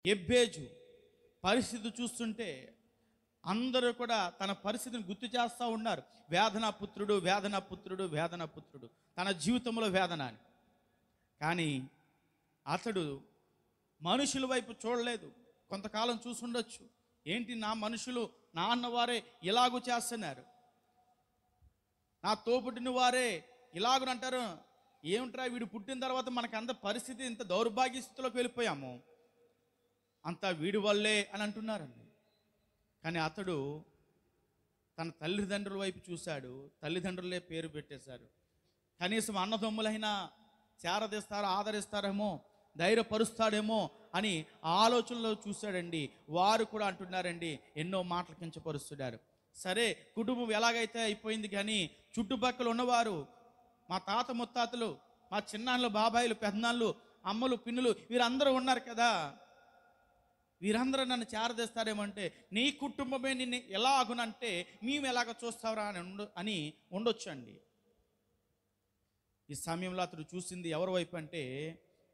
ఎబ్బేజు పరిస్థితి చూస్తుంటే అందరూ కూడా తన పరిస్థితిని గుర్తు చేస్తూ ఉన్నారు. వేదన పుత్రుడు, వేదన పుత్రుడు, వేదన పుత్రుడు, తన జీవితంలో వేదన అని. కానీ అతడు మనుషుల వైపు చూడలేదు. కొంతకాలం చూసుండొచ్చు, ఏంటి నా మనుషులు నా అన్నవారే ఇలాగూ చేస్తున్నారు, నా తోపుటిన వారే ఇలాగునంటారు, ఏమిట్రా వీడు పుట్టిన తర్వాత మనకంత పరిస్థితి ఇంత దౌర్భాగ్య స్థితిలోకి వెళ్ళిపోయాము, అంతా వీడి వల్లే అని అంటున్నారండి. కానీ అతడు తన తల్లిదండ్రుల వైపు చూశాడు. తల్లిదండ్రులే పేరు పెట్టేశారు. కనీసం అన్నదమ్ములైనా చేరదీస్తారో ఆదరిస్తారేమో, ధైర్యపరుస్తాడేమో అని ఆలోచనలో చూశాడండి. వారు కూడా అంటున్నారండి, ఎన్నో మాటలు కించపరుస్తున్నారు. సరే, కుటుంబం ఎలాగైతే అయిపోయింది, కానీ చుట్టుపక్కల ఉన్నవారు, మా తాత ముత్తాతలు, మా చిన్నాన్నలు, బాబాయిలు, పెద్దనాళ్ళు, అమ్మలు, పిన్నులు, వీరందరూ ఉన్నారు కదా, వీరందరూ నన్ను చేరదీస్తారేమంటే, నీ కుటుంబమే నిన్ను ఎలాగునంటే మేము ఎలాగ చూస్తావురా అని ఉండొచ్చు అండి. ఈ సమయంలో అతడు చూసింది ఎవరి వైపు అంటే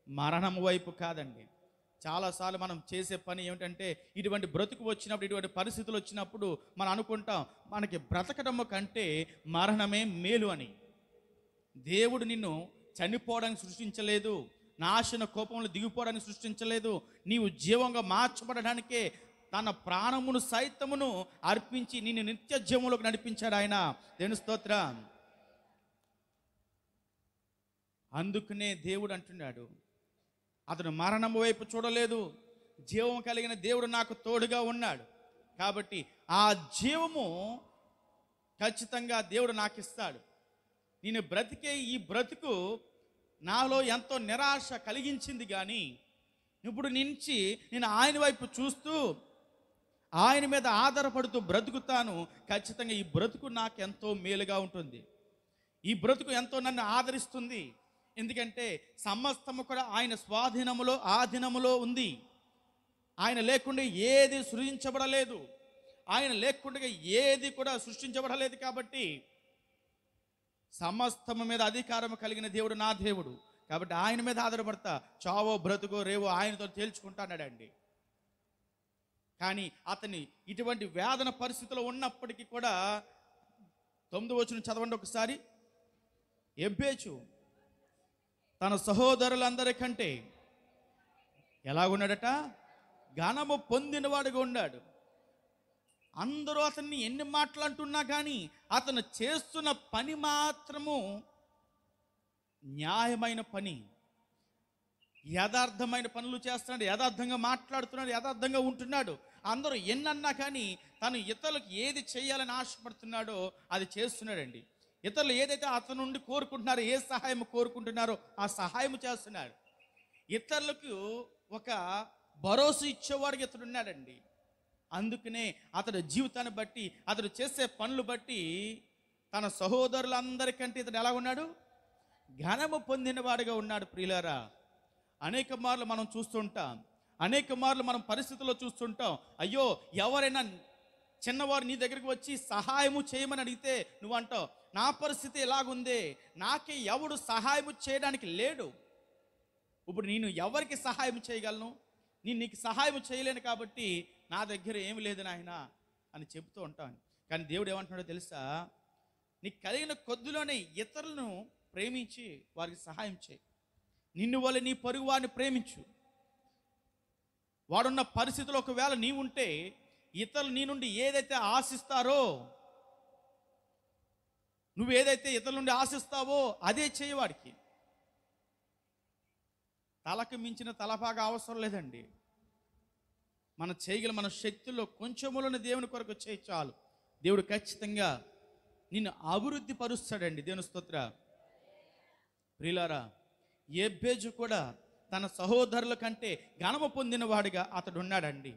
మరణం వైపు కాదండి. చాలాసార్లు మనం చేసే పని ఏమిటంటే, ఇటువంటి బ్రతుకు వచ్చినప్పుడు, ఇటువంటి పరిస్థితులు వచ్చినప్పుడు మనం అనుకుంటాం, మనకి బ్రతకడం కంటే మరణమే మేలు అని. దేవుడు నిన్ను చనిపోవడానికి సృష్టించలేదు, నాశన కోపంలో దిగిపోవడానికి సృష్టించలేదు. నీవు జీవంగా మార్చబడడానికే తన ప్రాణమును సైతమును అర్పించి నిన్ను నిత్య జీవంలోకి నడిపించాడు ఆయన. దేవుని స్తోత్రం. అందుకనే దేవుడు అంటున్నాడు, అతను మరణం వైపు చూడలేదు, జీవం కలిగిన దేవుడు నాకు తోడుగా ఉన్నాడు కాబట్టి ఆ జీవము ఖచ్చితంగా దేవుడు నాకు ఇస్తాడు. నేను బ్రతికే ఈ బ్రతుకు నాలో ఎంతో నిరాశ కలిగించింది, కానీ ఇప్పుడు నుంచి నేను ఆయన వైపు చూస్తూ ఆయన మీద ఆధారపడుతూ బ్రతుకుతాను. ఖచ్చితంగా ఈ బ్రతుకు నాకు ఎంతో మేలుగా ఉంటుంది, ఈ బ్రతుకు ఎంతో నన్ను ఆదరిస్తుంది. ఎందుకంటే సమస్తము కూడా ఆయన స్వాధీనములో, ఆధీనములో ఉంది. ఆయన లేకుండా ఏది సృష్టించబడలేదు, ఆయన లేకుండా ఏది కూడా సృష్టించబడలేదు. కాబట్టి సమస్తము మీద అధికారం కలిగిన దేవుడు నా దేవుడు కాబట్టి ఆయన మీద ఆధారపడతా, చావో బ్రతుకో రేవో ఆయనతో తేల్చుకుంటాన్నాడండి. కానీ అతని ఇటువంటి వేదన పరిస్థితిలో ఉన్నప్పటికీ కూడా 9వ వచనం చదవండి ఒకసారి. ఎబ్బేజు తన సహోదరులందరికంటే ఎలాగున్నాడట? ఘనము పొందినవాడుగా ఉన్నాడు. అందరూ అతన్ని ఎన్ని మాటలు అంటున్నా కానీ అతను చేస్తున్న పని మాత్రము న్యాయమైన పని, యథార్థమైన పనులు చేస్తున్నాడు, యథార్థంగా మాట్లాడుతున్నాడు, యథార్థంగా ఉంటున్నాడు. అందరూ ఎన్నన్నా కానీ తను ఇతరులకు ఏది చేయాలని ఆశపడుతున్నాడో అది చేస్తున్నాడండి. ఇతరులు ఏదైతే అతను నుండి కోరుకుంటున్నారో, ఏ సహాయం కోరుకుంటున్నారో ఆ సహాయం చేస్తున్నాడు. ఇతరులకు ఒక భరోసా ఇచ్చేవాడికి ఇతడు ఉన్నాడండి. అందుకనే అతడు జీవితాన్ని బట్టి, అతడు చేసే పనులు బట్టి తన సహోదరులందరికంటే ఇతడు ఎలా ఉన్నాడు? ఘనము పొందినవాడిగా ఉన్నాడు. ప్రియులారా, అనేక మార్లు మనం చూస్తుంటాం, అనేక మార్లు మనం పరిస్థితుల్లో చూస్తుంటాం. అయ్యో, ఎవరైనా చిన్నవారు నీ దగ్గరికి వచ్చి సహాయము చేయమని అడిగితే నువ్వు అంటావు, నా పరిస్థితి ఎలాగుందే, నాకే ఎవడు సహాయము చేయడానికి లేడు, ఇప్పుడు నేను ఎవరికి సహాయం చేయగలను, నేను నీకు సహాయం చేయలేను కాబట్టి నా దగ్గర ఏమి లేదు నాయన అని చెబుతూ ఉంటాను. కానీ దేవుడు ఏమంటున్నాడో తెలుసా? నీకు కలిగిన కొద్దిలోనే ఇతరులను ప్రేమించి వారికి సహాయం చేయి. నిన్ను వల్ల నీ పొరుగు వారిని ప్రేమించు. వాడున్న పరిస్థితిలో ఒకవేళ నీవుంటే ఇతరులు నీ నుండి ఏదైతే ఆశిస్తారో, నువ్వు ఏదైతే ఇతరుల నుండి ఆశిస్తావో అదే చేయవాడికి. తలకు మించిన తలపాగా అవసరం లేదండి. మన చేయగల మన శక్తుల్లో కొంచెములను దేవుని కొరకు చేయి చాలు. దేవుడు ఖచ్చితంగా నిన్ను అభివృద్ధి పరుస్తాడండి. దేవుని స్తోత్ర. ప్రియులారా, ఎబ్బేజు కూడా తన సహోదరుల కంటే ఘనము పొందిన వాడిగా అతడు ఉన్నాడండి.